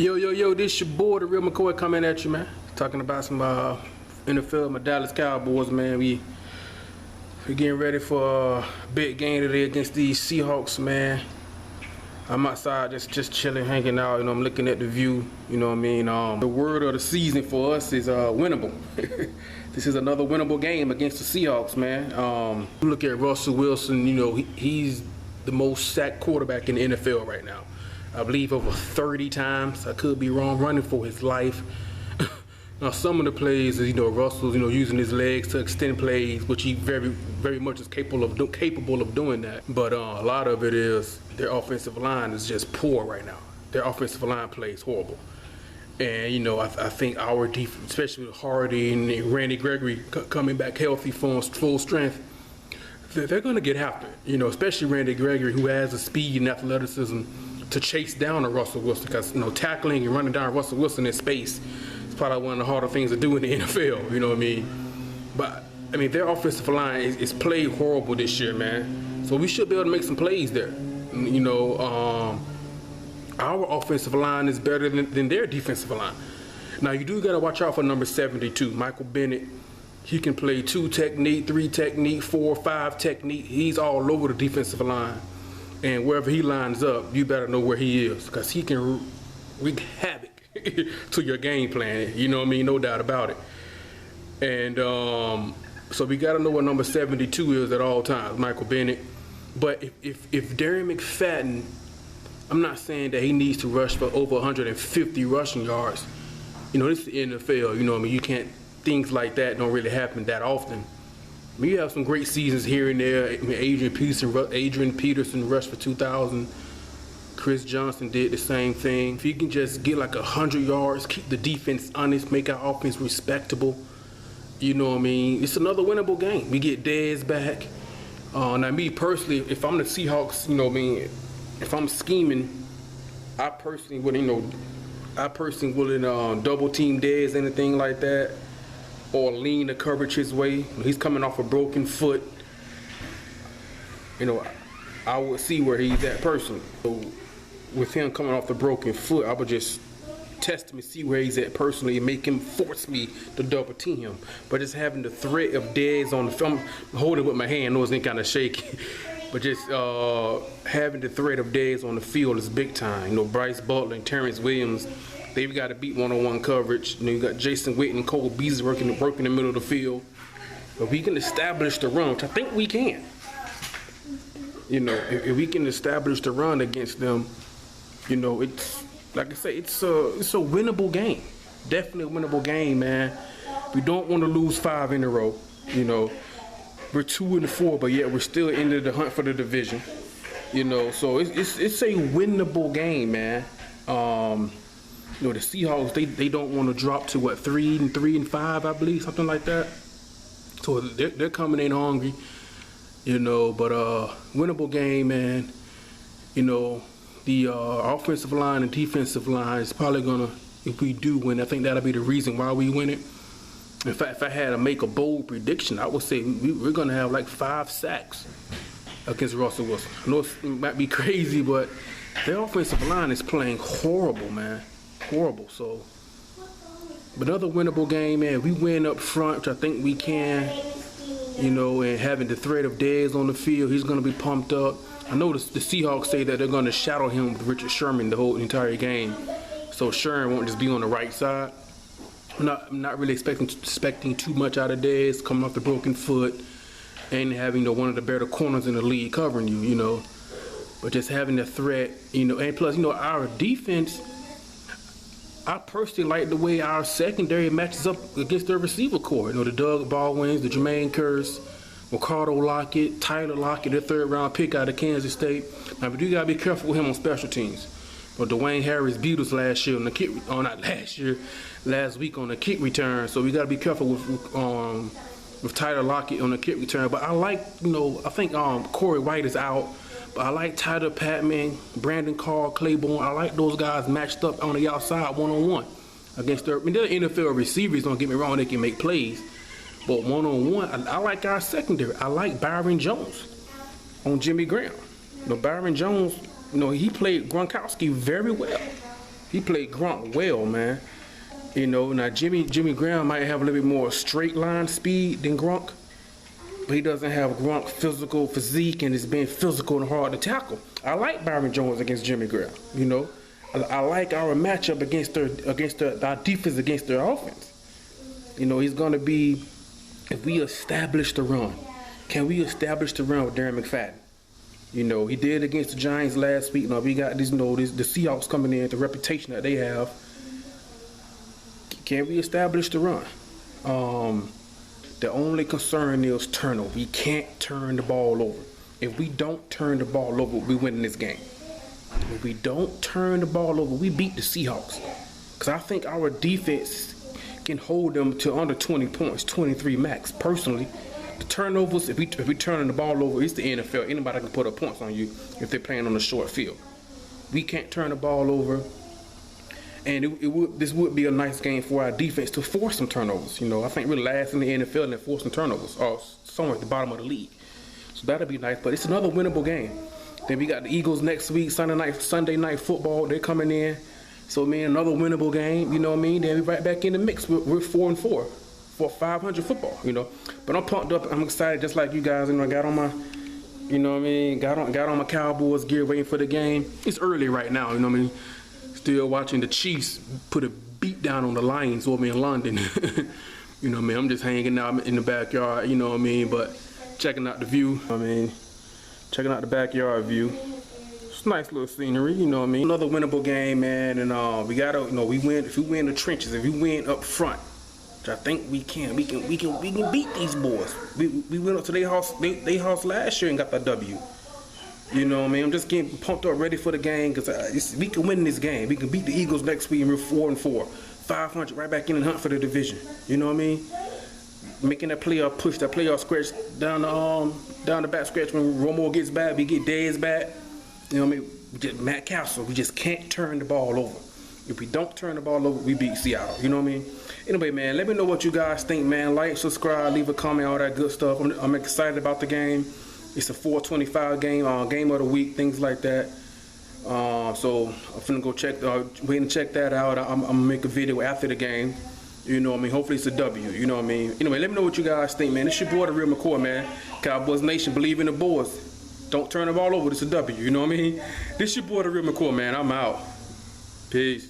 Yo, this your boy, the real McCoy, coming at you, man. Talking about some NFL, my Dallas Cowboys, man. We getting ready for a big game today against these Seahawks, man. I'm outside just chilling, hanging out, you know, I'm looking at the view, you know what I mean? The word of the season for us is winnable. This is another winnable game against the Seahawks, man. You look at Russell Wilson, you know, he's the most sacked quarterback in the NFL right now. I believe over 30 times, I could be wrong, running for his life. Now some of the plays is, you know, Russell's, you know, using his legs to extend plays, which he very much is capable of doing that. But a lot of it is their offensive line is just poor right now. Their offensive line plays horrible. And, you know, I think our defense, especially with Hardy and Randy Gregory coming back healthy, full strength, they're going to get after it. You know, especially Randy Gregory, who has the speed and athleticism to chase down a Russell Wilson, because, you know, tackling and running down Russell Wilson in space is probably one of the harder things to do in the NFL, you know what I mean? But, I mean, their offensive line is played horrible this year, man. So we should be able to make some plays there. You know, our offensive line is better than their defensive line. Now, you do got to watch out for number 72, Michael Bennett. He can play 2 technique, 3 technique, 4, 5 technique. He's all over the defensive line. And wherever he lines up, you better know where he is, because he can wreak havoc to your game plan. You know what I mean? No doubt about it. And so we got to know what number 72 is at all times, Michael Bennett. But if Darren McFadden, I'm not saying that he needs to rush for over 150 rushing yards. You know, this is the NFL. You know what I mean? You can't, things like that don't really happen that often. I mean, you have some great seasons here and there. I mean, Adrian Peterson rushed for 2,000. Chris Johnson did the same thing. If you can just get like 100 yards, keep the defense honest, make our offense respectable, you know what I mean? It's another winnable game. We get Dez back. Now, me personally, if I'm the Seahawks, you know what I mean, if I'm scheming, I personally wouldn't double team Dez, anything like that, or lean the coverage his way. He's coming off a broken foot. You know, I would see where he's at personally. So with him coming off the broken foot, I would just test him and see where he's at personally and make him force me to double team him. But just having the threat of Dez on the film, I'm holding it with my hand, I know it's kind of shaky. But just having the threat of Dez on the field is big time. You know, Bryce Butler and Terrence Williams, they've got to beat one-on-one coverage. You know, you got Jason Witten and Cole Beasley working in the middle of the field. But we can establish the run, which I think we can. You know, if we can establish the run against them, you know, it's, like I say, it's a winnable game. Definitely a winnable game, man. We don't want to lose 5 in a row. You know, we're 2-4, but yet we're still into the hunt for the division. You know, so it's a winnable game, man. You know, the Seahawks, they don't want to drop to what, 3-5, I believe, something like that. So they're coming in hungry, you know. But winnable game, man. You know, the offensive line and defensive line is probably gonna, if we do win, I think that'll be the reason why we win it. In fact, if I had to make a bold prediction, I would say we're gonna have like 5 sacks against Russell Wilson. I know it might be crazy, but their offensive line is playing horrible, man. Horrible. So, but another winnable game, man. We win up front, which I think we can, you know, and having the threat of Dez on the field, he's going to be pumped up. I know the Seahawks say that they're going to shadow him with Richard Sherman the entire game, so Sherman won't just be on the right side. I'm not really expecting too much out of Dez coming off the broken foot and having one of the better corners in the league covering you, you know. But just having the threat, you know, and plus, you know, our defense, I personally like the way our secondary matches up against their receiver core. You know, the Doug Baldwins, the Jermaine Kearse, Ricardo Lockett, Tyler Lockett, their 3rd-round pick out of Kansas State. Now, we do got to be careful with him on special teams. But Dwayne Harris beat us last year on the kick, last week on the kick return. So we got to be careful with Tyler Lockett on the kick return. But I like, you know, I think Corey White is out. But I like Tyler Patman, Brandon Carr, Claiborne. I like those guys matched up on the outside one-on-one against their, I mean, they're NFL receivers, don't get me wrong, they can make plays. But one-on-one, I like our secondary. I like Byron Jones on Jimmy Graham. You know, Byron Jones, you know, he played Gronkowski very well. He played Gronk well, man. You know, now Jimmy Graham might have a little bit more straight line speed than Gronk, but he doesn't have Gronk's physical physique and is being physical and hard to tackle. I like Byron Jones against Jimmy Graham. You know, I like our matchup against our defense against their offense. You know, he's going to be, if we establish the run, can we establish the run with Darren McFadden? You know, he did against the Giants last week. Now we got this, you know, the Seahawks coming in, the reputation that they have. Can we establish the run? The only concern is turnover. We can't turn the ball over. If we don't turn the ball over, we win this game. If we don't turn the ball over, we beat the Seahawks. Because I think our defense can hold them to under 20 points, 23 max. Personally, the turnovers, if we turn the ball over, it's the NFL. Anybody can put up points on you if they're playing on a short field. We can't turn the ball over. And this would be a nice game for our defense to force some turnovers. You know, I think we're last in the NFL in forcing turnovers, or somewhere at the bottom of the league. So that'll be nice. But it's another winnable game. Then we got the Eagles next week, Sunday night football. They're coming in. So, man, another winnable game. You know what I mean? Then we're right back in the mix. We're 4-4 for 500 football. You know, but I'm pumped up. I'm excited, just like you guys. You know, I got on my, you know what I mean? Got on my Cowboys gear, waiting for the game. It's early right now. You know what I mean? Still watching the Chiefs put a beat down on the Lions over in London. You know what I mean? I'm just hanging out in the backyard, you know what I mean? But checking out the view, checking out the backyard view. It's nice little scenery, you know what I mean? Another winnable game, man, and we gotta, you know, we win. If we win the trenches, if we win up front, which I think we can beat these boys. We went up to their house last year and got that W. You know what I mean? I'm just getting pumped up, ready for the game, because we can win this game. We can beat the Eagles next week and we're 4-4. 500, right back in and hunt for the division. You know what I mean? Making that playoff push, that playoff scratch down the back stretch when Romo gets back, we get Dez back. You know what I mean? Matt Castle, we just can't turn the ball over. If we don't turn the ball over, we beat Seattle. You know what I mean? Anyway, man, let me know what you guys think, man. Like, subscribe, leave a comment, all that good stuff. I'm excited about the game. It's a 425 game, game of the week, things like that. So I'm finna go wait and check that out. I'm gonna make a video after the game. You know what I mean? Hopefully it's a W. You know what I mean? Anyway, let me know what you guys think, man. It's your boy, the real McCoy, man. Cowboys Nation, believe in the boys. Don't turn the ball over. It's a W. You know what I mean? This your boy, the real McCoy, man. I'm out. Peace.